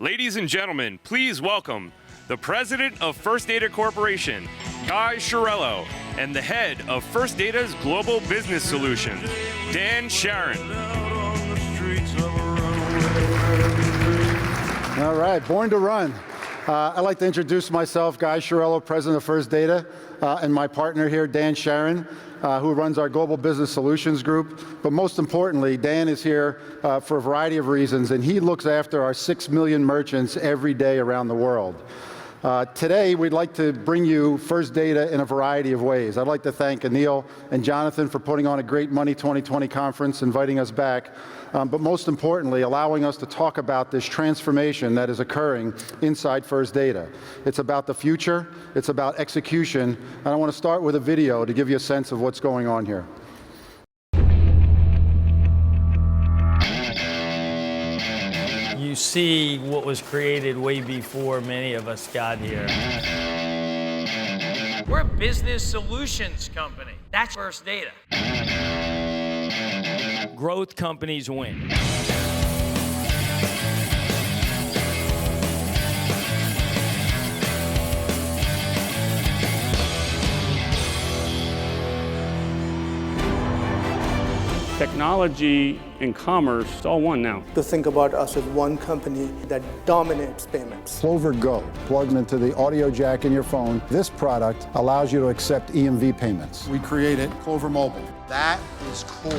Ladies and gentlemen, please welcome the President of First Data Corporation, Guy Chiarello, and the Head of First Data's Global Business Solutions, Dan Sharon. All right, born to run. I'd like to introduce myself, Guy Chiarello, President of First Data, and my partner here, Dan Sharon, who runs our Global Business Solutions Group. But most importantly, Dan is here for a variety of reasons, and he looks after our 6 million merchants every day around the world. Today, we'd like to bring you First Data in a variety of ways. I'd like to thank Anil and Jonathan for putting on a great Money 2020 conference, inviting us back, but most importantly, allowing us to talk about this transformation that is occurring inside First Data. It's about the future, it's about execution, and I want to start with a video to give you a sense of what's going on here. You see what was created way before many of us got here. We're a business solutions company. That's First Data. Growth companies win. Technology and commerce, it's all one now. To think about us as one company that dominates payments. Clover Go, plugged into the audio jack in your phone. This product allows you to accept EMV payments. We created Clover Mobile. That is cool.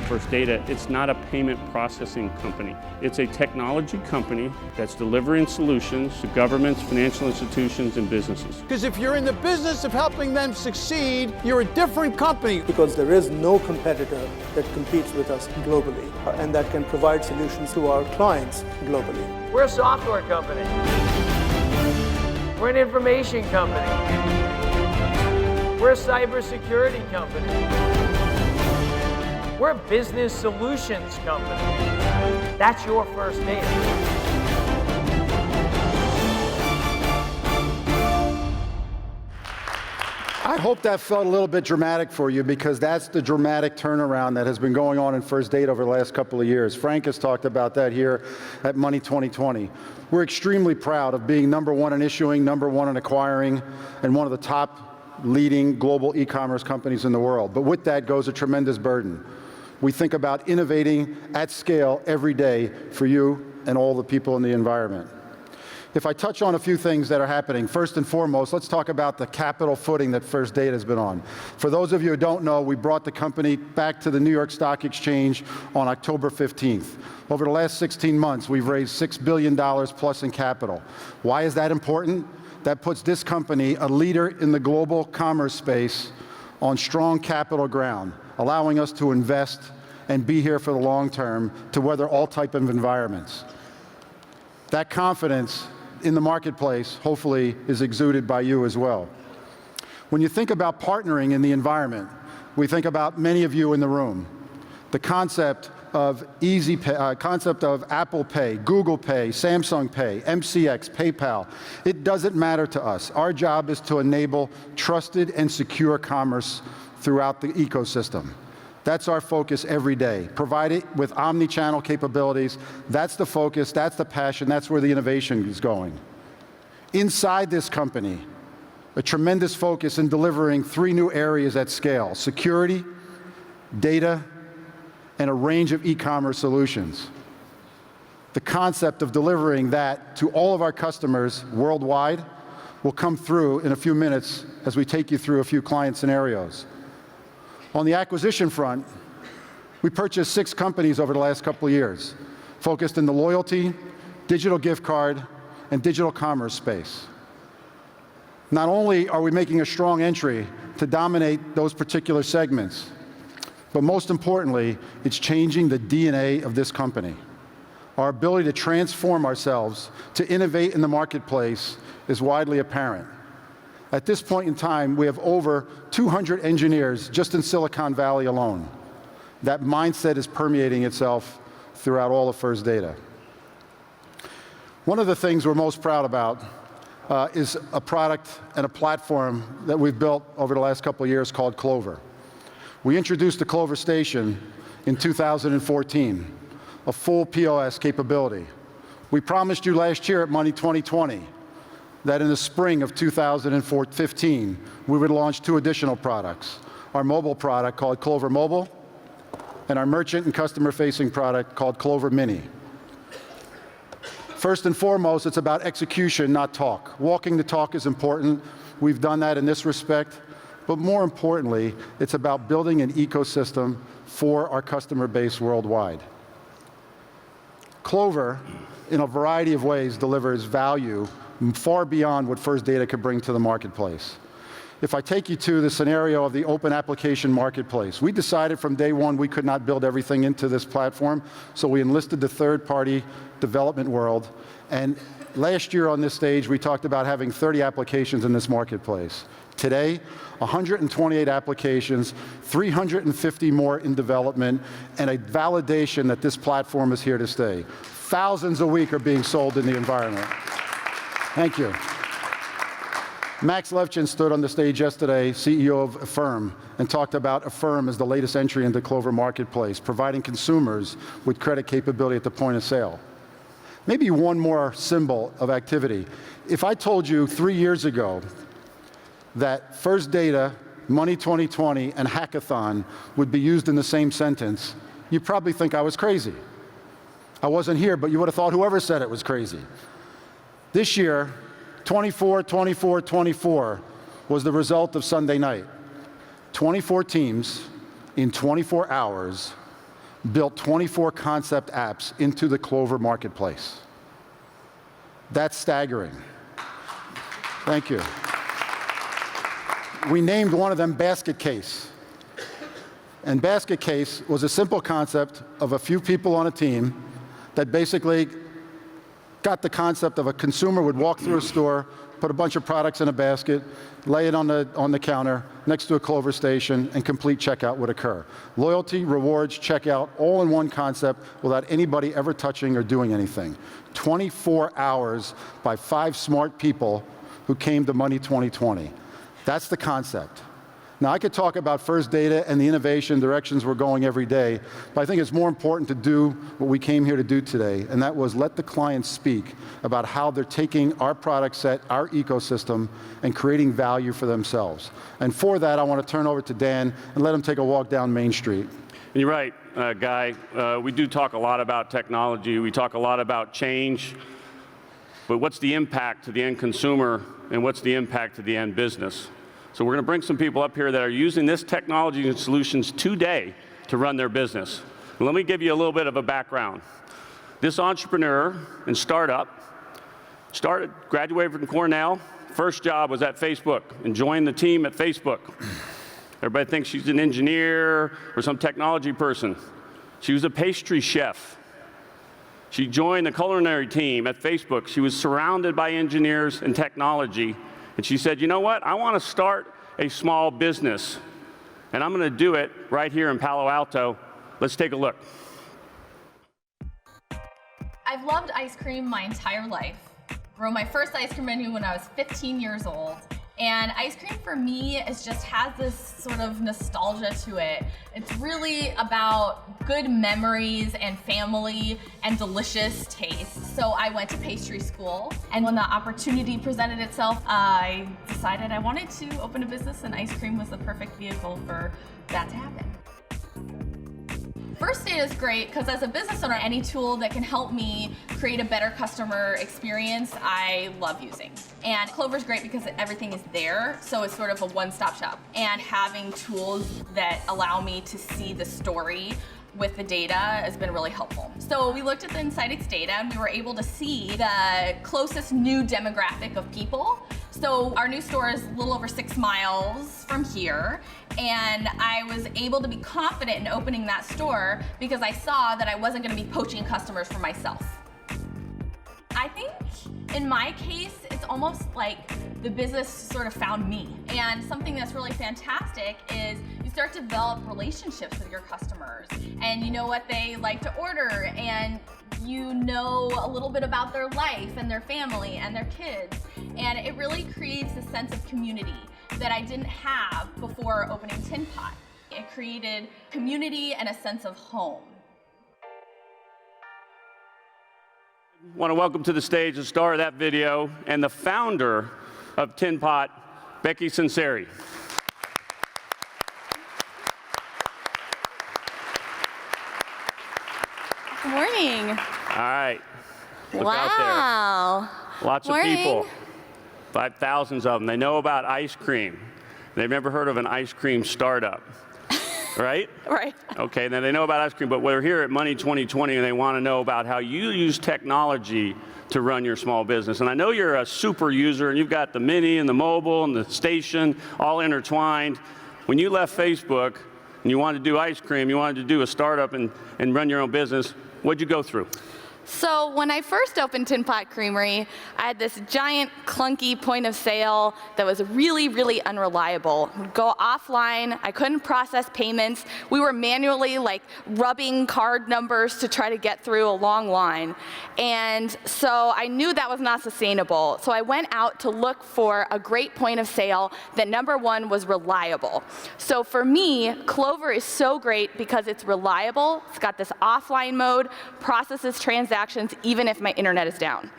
First Data, it's not a payment processing company. It's a technology company that's delivering solutions to governments, financial institutions, and businesses. Because if you're in the business of helping them succeed, you're a different company. Because there is no competitor that competes with us globally and that can provide solutions to our clients globally. We're a software company. We're an information company. We're a cybersecurity company. We're a business solutions company. That's your First Data. I hope that felt a little bit dramatic for you, because that's the dramatic turnaround that has been going on in First Data over the last couple of years. Frank has talked about that here at Money 2020. We're extremely proud of being #1 in issuing, #1 in acquiring, and one of the top leading global e-commerce companies in the world. But with that goes a tremendous burden. We think about innovating at scale every day for you and all the people in the environment. If I touch on a few things that are happening, first and foremost, let's talk about the capital footing that First Data has been on. For those of you who don't know, we brought the company back to the New York Stock Exchange on October 15th. Over the last 16 months, we've raised $6 billion plus in capital. Why is that important? That puts this company, a leader in the global commerce space, on strong capital ground, allowing us to invest and be here for the long term to weather all type of environments. That confidence in the marketplace, hopefully, is exuded by you as well. When you think about partnering in the environment, we think about many of you in the room. The concept of Apple Pay, Google Pay, Samsung Pay, MCX, PayPal, it doesn't matter to us. Our job is to enable trusted and secure commerce throughout the ecosystem. That's our focus every day. Provide it with omni-channel capabilities. That's the focus, that's the passion, that's where the innovation is going. Inside this company, a tremendous focus in delivering 3 new areas at scale: security, data, and a range of e-commerce solutions. The concept of delivering that to all of our customers worldwide will come through in a few minutes as we take you through a few client scenarios. On the acquisition front, we purchased 6 companies over the last couple of years, focused in the loyalty, digital gift card, and digital commerce space. Not only are we making a strong entry to dominate those particular segments, but most importantly, it's changing the DNA of this company. Our ability to transform ourselves, to innovate in the marketplace, is widely apparent. At this point in time, we have over 200 engineers just in Silicon Valley alone. That mindset is permeating itself throughout all of First Data. One of the things we're most proud about is a product and a platform that we've built over the last couple of years called Clover. We introduced the Clover Station in 2014, a full POS capability. We promised you last year at Money 2020 that in the spring of 2015, we would launch 2 additional products. Our mobile product called Clover Mobile, and our merchant and customer-facing product called Clover Mini. First and foremost, it's about execution, not talk. Walking the talk is important. We've done that in this respect. But more importantly, it's about building an ecosystem for our customer base worldwide. Clover, in a variety of ways, delivers value far beyond what First Data could bring to the marketplace. If I take you to the scenario of the open application marketplace, we decided from day one we could not build everything into this platform, so we enlisted the third-party development world. And last year on this stage, we talked about having 30 applications in this marketplace. Today, 128 applications, 350 more in development, and a validation that this platform is here to stay. Thousands a week are being sold in the environment. Thank you. Max Levchin stood on the stage yesterday, CEO of Affirm, and talked about Affirm as the latest entry into Clover Marketplace, providing consumers with credit capability at the point of sale. Maybe one more symbol of activity. If I told you 3 years ago that First Data, Money 2020, and Hackathon would be used in the same sentence, you'd probably think I was crazy. I wasn't here, but you would have thought whoever said it was crazy. This year, 24, 24, 24 was the result of Sunday night. 24 teams in 24 hours built 24 concept apps into the Clover Marketplace. That's staggering. Thank you. We named one of them Basket Case. And Basket Case was a simple concept of a few people on a team that basically got the concept of a consumer would walk through a store, put a bunch of products in a basket, lay it on the counter next to a Clover station, and complete checkout would occur. Loyalty, rewards, checkout, all in one concept without anybody ever touching or doing anything. 24 hours by 5 smart people who came to Money 2020. That's the concept. Now, I could talk about First Data and the innovation directions we're going every day, but I think it's more important to do what we came here to do today, and that was let the clients speak about how they're taking our product set, our ecosystem, and creating value for themselves. And for that, I want to turn over to Dan and let him take a walk down Main Street. And you're right, Guy. We do talk a lot about technology. We talk a lot about change. But what's the impact to the end consumer, and what's the impact to the end business? So we're going to bring some people up here that are using this technology and solutions today to run their business. And let me give you a little bit of a background. This entrepreneur and startup graduated from Cornell. First job was at Facebook and joined the team at Facebook. Everybody thinks she's an engineer or some technology person. She was a pastry chef. She joined the culinary team at Facebook. She was surrounded by engineers and technology. And she said, you know what? I want to start a small business. And I'm going to do it right here in Palo Alto. Let's take a look. I've loved ice cream my entire life. Wrote my first ice cream menu when I was 15 years old. And ice cream for me just has this sort of nostalgia to it. It's really about good memories and family and delicious taste. So I went to pastry school, and when the opportunity presented itself, I decided I wanted to open a business, and ice cream was the perfect vehicle for that to happen. First Data is great because as a business owner, any tool that can help me create a better customer experience, I love using. And Clover's great because everything is there, so it's sort of a one-stop shop. And having tools that allow me to see the story with the data has been really helpful. So we looked at the Insights data, and we were able to see the closest new demographic of people. So our new store is a little over 6 miles from here, and I was able to be confident in opening that store because I saw that I wasn't going to be poaching customers for myself. I think in my case, it's almost like the business sort of found me. And something that's really fantastic is you start to develop relationships with your customers, and you know what they like to order, and you know a little bit about their life and their family and their kids. And it really creates a sense of community that I didn't have before opening Tin Pot. It created community and a sense of home. I want to welcome to the stage the star of that video and the founder of Tin Pot, Becky Sinceri. Good morning. All right. Look Wow. out there. Lots Morning. of people. 5,000s of them. They know about ice cream. They've never heard of an ice cream startup. Right? Right. Okay, then they know about ice cream, but we're here at Money 2020 and they want to know about how you use technology to run your small business. And I know you're a super user and you've got the mini and the mobile and the station all intertwined. When you left Facebook and you wanted to do ice cream, you wanted to do a startup and run your own business, what'd you go through? So when I first opened Tin Pot Creamery, I had this giant, clunky point of sale that was really, really unreliable. It would go offline. I couldn't process payments. We were manually rubbing card numbers to try to get through a long line. And so I knew that was not sustainable. So I went out to look for a great point of sale that, number one, was reliable. So for me, Clover is so great because it's reliable. It's got this offline mode, processes transactions even if my internet is down.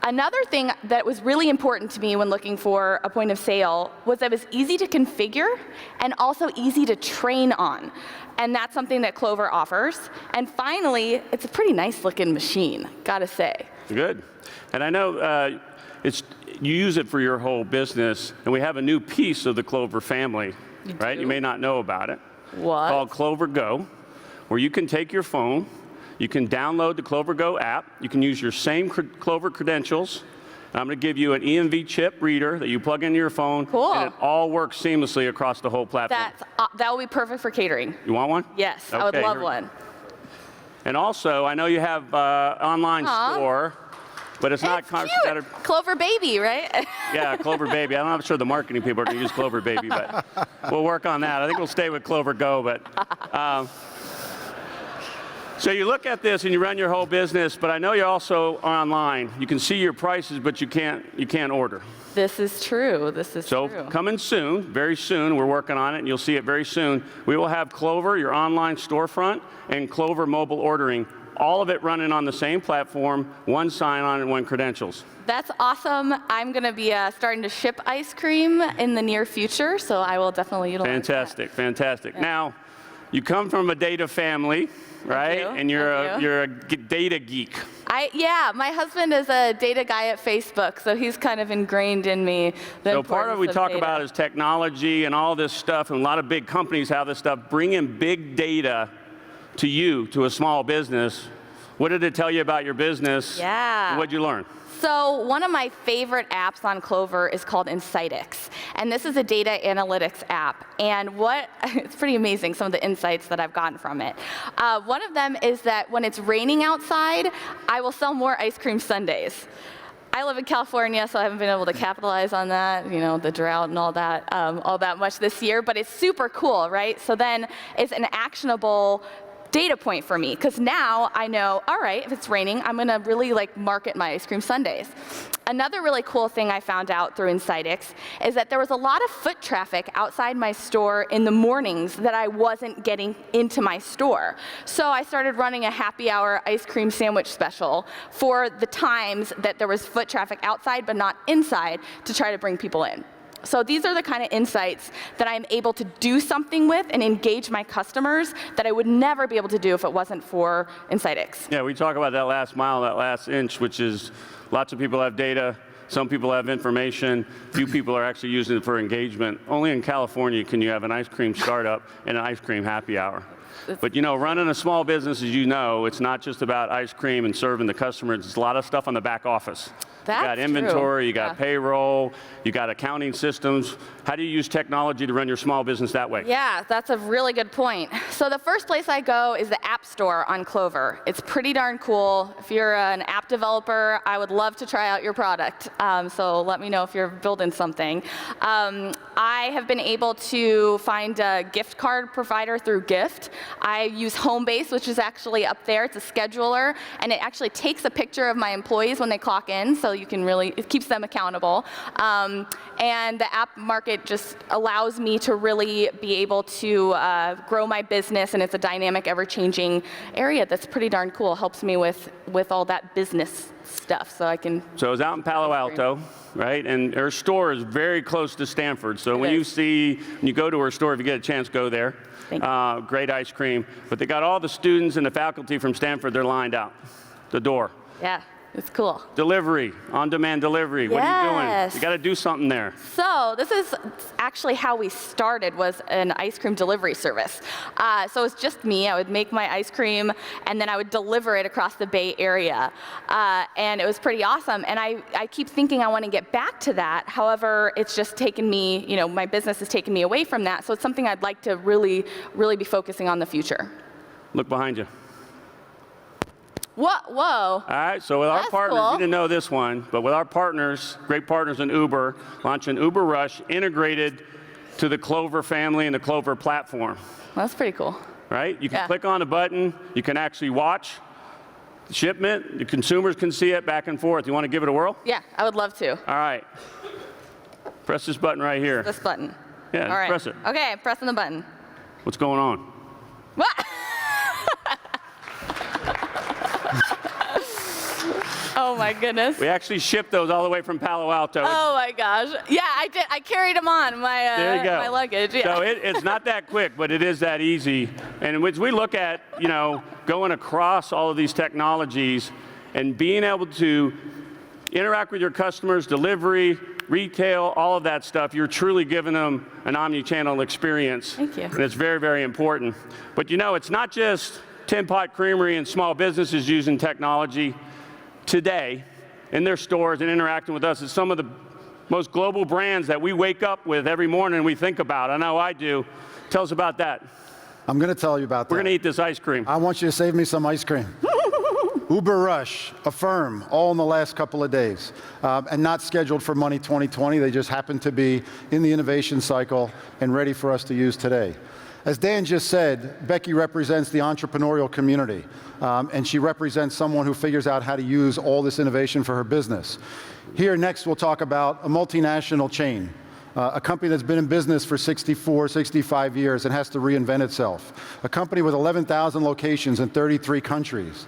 Another thing that was really important to me when looking for a point of sale was that it was easy to configure and also easy to train on. And that's something that Clover offers. And finally, it's a pretty nice looking machine, gotta say. Good. And I know you use it for your whole business, and we have a new piece of the Clover family, right? You may not know about it. What? Called Clover Go, where you can take your phone, you can download the Clover Go app. You can use your same Clover credentials. And I'm going to give you an EMV chip reader that you plug into your phone. Cool. And it all works seamlessly across the whole platform. That will be perfect for catering. You want one? Yes, Okay, I would love one. And also, I know you have online store, but it's not cute. Clover Baby, right? Yeah, Clover Baby. I'm not sure the marketing people are going to use Clover Baby, but we'll work on that. I think we'll stay with Clover Go, but. So you look at this and you run your whole business, but I know you're also online. You can see your prices, but you can't order. This is true. This is true. So coming soon, very soon, we're working on it, and you'll see it very soon. We will have Clover, your online storefront, and Clover mobile ordering, all of it running on the same platform, one sign-on and one credentials. That's awesome. I'm going to be starting to ship ice cream in the near future, so I will definitely utilize Fantastic, that. fantastic. Yeah. Now, you come from a data family, right? And you're a data geek. Yeah, my husband is a data guy at Facebook, so he's kind of ingrained in me. So part of what we talk about is technology and all this stuff, and a lot of big companies have this stuff. Bringing big data to you, to a small business. What did it tell you about your business? Yeah. What'd you learn? So one of my favorite apps on Clover is called Insightix, and this is a data analytics app. And it's pretty amazing, some of the insights that I've gotten from it. One of them is that when it's raining outside, I will sell more ice cream sundaes. I live in California, so I haven't been able to capitalize on that, the drought and all that much this year, but it's super cool, right? So then it's an actionable data point for me, because now I know, all right, if it's raining, I'm going to really market my ice cream sundaes. Another really cool thing I found out through Insightix is that there was a lot of foot traffic outside my store in the mornings that I wasn't getting into my store. So I started running a happy hour ice cream sandwich special for the times that there was foot traffic outside but not inside to try to bring people in. So these are the kind of insights that I'm able to do something with and engage my customers that I would never be able to do if it wasn't for Insightix. Yeah, we talk about that last mile, that last inch, which is lots of people have data, some people have information, few people are actually using it for engagement. Only in California can you have an ice cream startup and an ice cream happy hour. But running a small business, as you know, it's not just about ice cream and serving the customers. It's a lot of stuff on the back office. You got inventory, you got payroll, you got accounting systems. How do you use technology to run your small business that way? Yeah, that's a really good point. So the first place I go is the App Store on Clover. It's pretty darn cool. If you're an app developer, I would love to try out your product. So let me know if you're building something. I have been able to find a gift card provider through Gift. I use Homebase, which is actually up there. It's a scheduler, and it actually takes a picture of my employees when they clock in, so you can it keeps them accountable. And the app market just allows me to really be able to grow my business, and it's a dynamic, ever-changing area that's pretty darn cool. Helps me with with all that business stuff, so I can. So it was out in Palo Alto, right? And her store is very close to Stanford. So when you go to her store, if you get a chance, go there. Great ice cream. But they got all the students and the faculty from Stanford, they're lined out the door. Yeah, it's cool. Delivery, on-demand delivery. What are you doing? You got to do something there. So this is actually how we started, was an ice cream delivery service. So it was just me. I would make my ice cream, and then I would deliver it across the Bay Area. And it was pretty awesome. And I keep thinking I want to get back to that. However, it's just taken me, my business has taken me away from that. So it's something I'd like to really, really be focusing on in the future. Look behind you. Whoa. All right, so with our partners, you didn't know this one, but with our partners, great partners in Uber, launching Uber Rush integrated to the Clover family and the Clover platform. That's pretty cool. Right? You can click on a button, you can actually watch the shipment, the consumers can see it back and forth. You want to give it a whirl? Yeah, I would love to. All right. Press this button right here. This button. Yeah, all right. press it. Okay, I'm pressing the button. What's going on? What? Oh my goodness. We actually shipped those all the way from Palo Alto. Oh my gosh. Yeah, I did. I carried them on my my luggage. Yeah. So it's not that quick, but it is that easy. And as we look at, going across all of these technologies and being able to interact with your customers, delivery, retail, all of that stuff, you're truly giving them an omni-channel experience. Thank you. And it's very, very important. But it's not just Tin Pot Creamery and small businesses using technology. Today, in their stores and interacting with us, is some of the most global brands that we wake up with every morning and we think about. I know I do. Tell us about that. I'm going to tell you about that. We're going to eat this ice cream. I want you to save me some ice cream. Uber Rush, Affirm, all in the last couple of days, and not scheduled for Money 2020. They just happen to be in the innovation cycle and ready for us to use today. As Dan just said, Becky represents the entrepreneurial community, and she represents someone who figures out how to use all this innovation for her business. Here next, we'll talk about a multinational chain, a company that's been in business for 64, 65 years and has to reinvent itself, a company with 11,000 locations in 33 countries.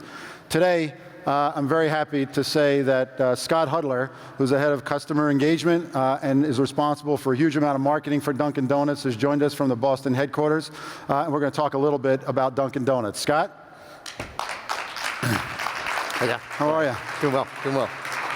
Today, I'm very happy to say that Scott Hudler, who's the head of customer engagement and is responsible for a huge amount of marketing for Dunkin Donuts, has joined us from the Boston headquarters. And we're going to talk a little bit about Dunkin Donuts. Scott? Yeah. How are you? Doing well, doing well.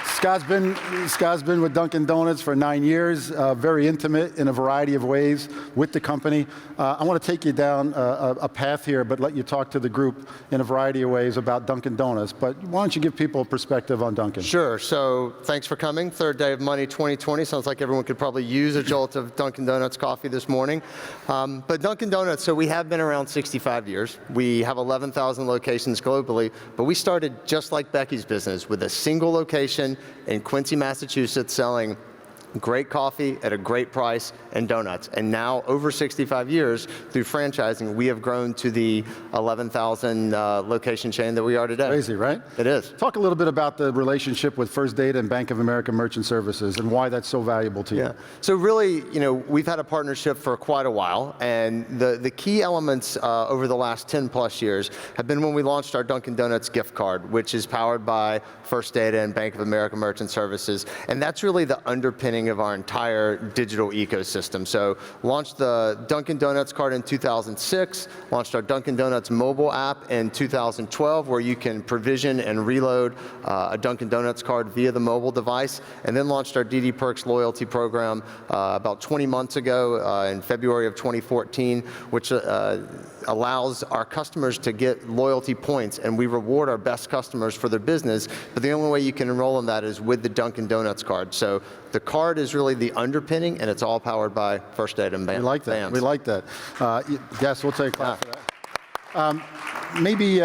Scott's been with Dunkin Donuts for 9 years, very intimate in a variety of ways with the company. I want to take you down a path here, but let you talk to the group in a variety of ways about Dunkin Donuts. But why don't you give people a perspective on Dunkin? Sure. So thanks for coming. Third day of Money 2020. Sounds like everyone could probably use a jolt of Dunkin Donuts coffee this morning. But Dunkin Donuts, so we have been around 65 years. We have 11,000 locations globally, but we started just like Becky's business with a single location in Quincy, Massachusetts, selling great coffee at a great price and donuts. And now, over 65 years, through franchising, we have grown to the 11,000 location chain that we are today. Crazy, right? It is. Talk a little bit about the relationship with First Data and Bank of America Merchant Services and why that's so valuable to you. Yeah. So really, we've had a partnership for quite a while, and the key elements over the last 10 plus years have been when we launched our Dunkin Donuts gift card, which is powered by First Data and Bank of America Merchant Services. And that's really the underpinning of our entire digital ecosystem. So launched the Dunkin Donuts card in 2006, launched our Dunkin Donuts mobile app in 2012, where you can provision and reload a Dunkin Donuts card via the mobile device, and then launched our DD Perks loyalty program about 20 months ago in February of 2014, which allows our customers to get loyalty points, and we reward our best customers for their business, but the only way you can enroll in that is with the Dunkin Donuts card. So the card is really the underpinning, and it's all powered by First Data and Bands. We like that. We like that. Yes, we'll take a clap for that. Maybe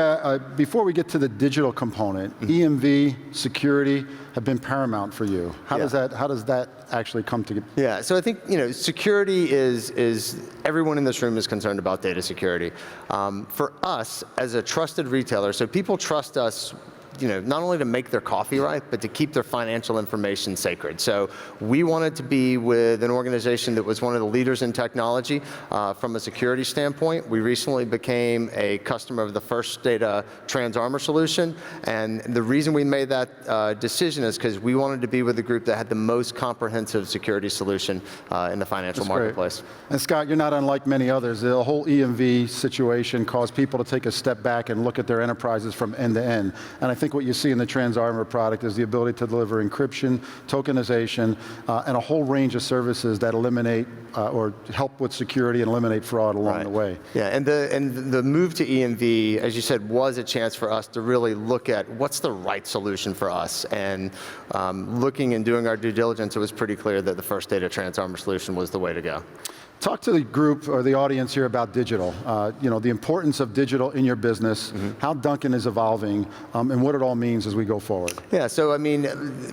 before we get to the digital component, EMV, security have been paramount for you. How does that actually come together? Yeah, so I think security is everyone in this room is concerned about data security. For us as a trusted retailer, so people trust us not only to make their coffee right, but to keep their financial information sacred. So we wanted to be with an organization that was one of the leaders in technology from a security standpoint. We recently became a customer of the First Data TransArmor solution, and the reason we made that decision is because we wanted to be with the group that had the most comprehensive security solution in the financial marketplace. And Scott, you're not unlike many others. The whole EMV situation caused people to take a step back and look at their enterprises from end to end. And I think what you see in the TransArmor product is the ability to deliver encryption, tokenization, and a whole range of services that eliminate or help with security and eliminate fraud along the way. Yeah, and the move to EMV, as you said, was a chance for us to really look at what's the right solution for us. And looking and doing our due diligence, it was pretty clear that the First Data TransArmor solution was the way to go. Talk to the group or the audience here about digital. The importance of digital in your business, how Dunkin is evolving, and what it all means as we go forward. Yeah, so I mean,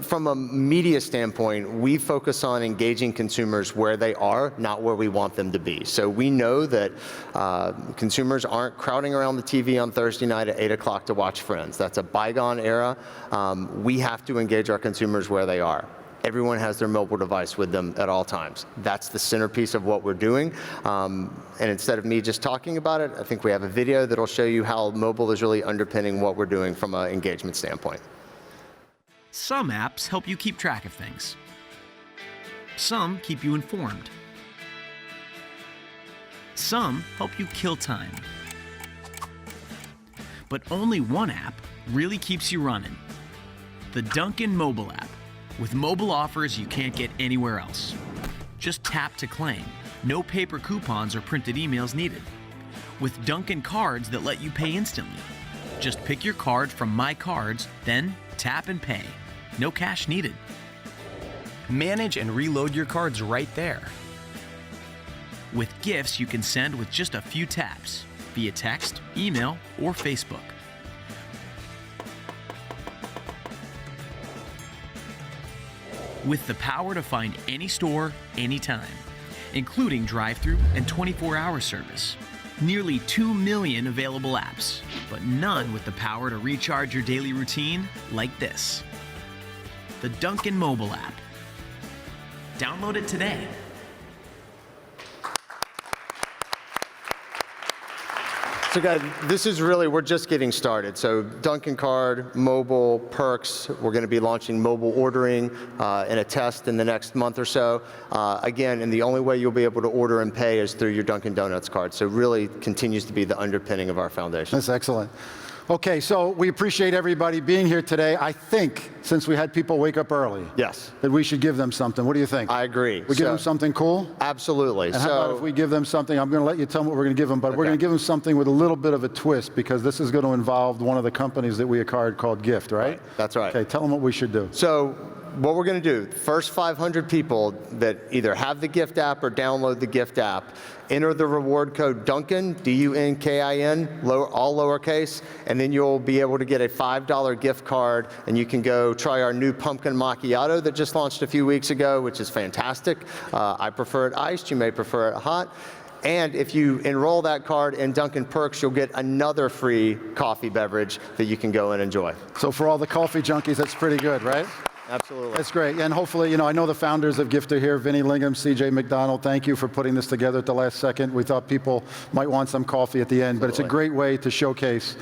from a media standpoint, we focus on engaging consumers where they are, not where we want them to be. So we know that consumers aren't crowding around the TV on Thursday night at 8 o'clock to watch Friends. That's a bygone era. We have to engage our consumers where they are. Everyone has their mobile device with them at all times. That's the centerpiece of what we're doing. And instead of me just talking about it, I think we have a video that'll show you how mobile is really underpinning what we're doing from an engagement standpoint. Some apps help you keep track of things. Some keep you informed. Some help you kill time. But only one app really keeps you running. The Dunkin mobile app. With mobile offers you can't get anywhere else. Just tap to claim. No paper coupons or printed emails needed. With Dunkin cards that let you pay instantly. Just pick your card from My Cards, then tap and pay. No cash needed. Manage and reload your cards right there. With gifts you can send with just a few taps, via text, email, or Facebook. With the power to find any store, anytime, including drive-thru and 24-hour service. Nearly 2 million available apps, but none with the power to recharge your daily routine like this. The Dunkin mobile app. Download it today. So guys, this is really, we're just getting started. So Dunkin Card, mobile, perks, we're going to be launching mobile ordering in a test in the next month or so. Again, and the only way you'll be able to order and pay is through your Dunkin Donuts card. So really continues to be the underpinning of our foundation. That's excellent. Okay, so we appreciate everybody being here today. I think, since we had people wake up early, yes, that we should give them something. What do you think? I agree. We give them something cool? Absolutely. And how about if we give them something? I'm going to let you tell them what we're going to give them, but we're going to give them something with a little bit of a twist, because this is going to involve one of the companies that we acquired called Gift, right? That's right. Okay, tell them what we should do. So what we're going to do, first 500 people that either have the Gift app or download the Gift app, enter the reward code Dunkin, D-U-N-K-I-N, all lowercase, and then you'll be able to get a $5 gift card, and you can go try our new pumpkin macchiato that just launched a few weeks ago, which is fantastic. I prefer it iced. You may prefer it hot. And if you enroll that card in Dunkin Perks, you'll get another free coffee beverage that you can go and enjoy. So for all the coffee junkies, that's pretty good, right? Absolutely. That's great. And hopefully, I know the founders of Gift are here, Vinny Lingham, CJ McDonald. Thank you for putting this together at the last second. We thought people might want some coffee at the end, but it's a great way to showcase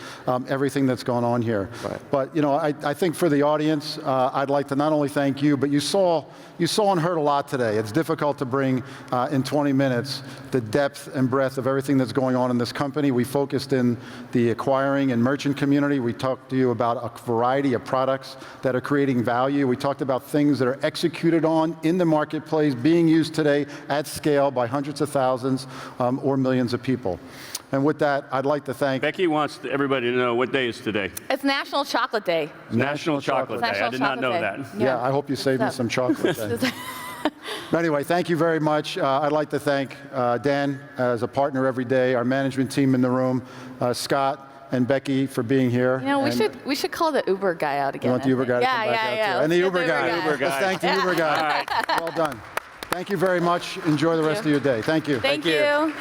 everything that's going on here. Right. But, I think for the audience, I'd like to not only thank you, but you saw and heard a lot today. It's difficult to bring in 20 minutes the depth and breadth of everything that's going on in this company. We focused in the acquiring and merchant community. We talked to you about a variety of products that are creating value. We talked about things that are executed on in the marketplace, being used today at scale by hundreds of thousands or millions of people. And with that, I'd like to thank... Becky wants everybody to know what day is today. It's National Chocolate Day. National Chocolate Day. I did not know that. Yeah, I hope you saved me some chocolate then. But anyway, thank you very much. I'd like to thank Dan as a partner every day, our management team in the room, Scott, and Becky for being here. We should call the Uber guy out again. You want the Uber guy to come back out too? And the Uber guy. Let's thank the Uber guy. All right. Well done. Thank you very much. Enjoy the rest of your day. Thank you. Thank you.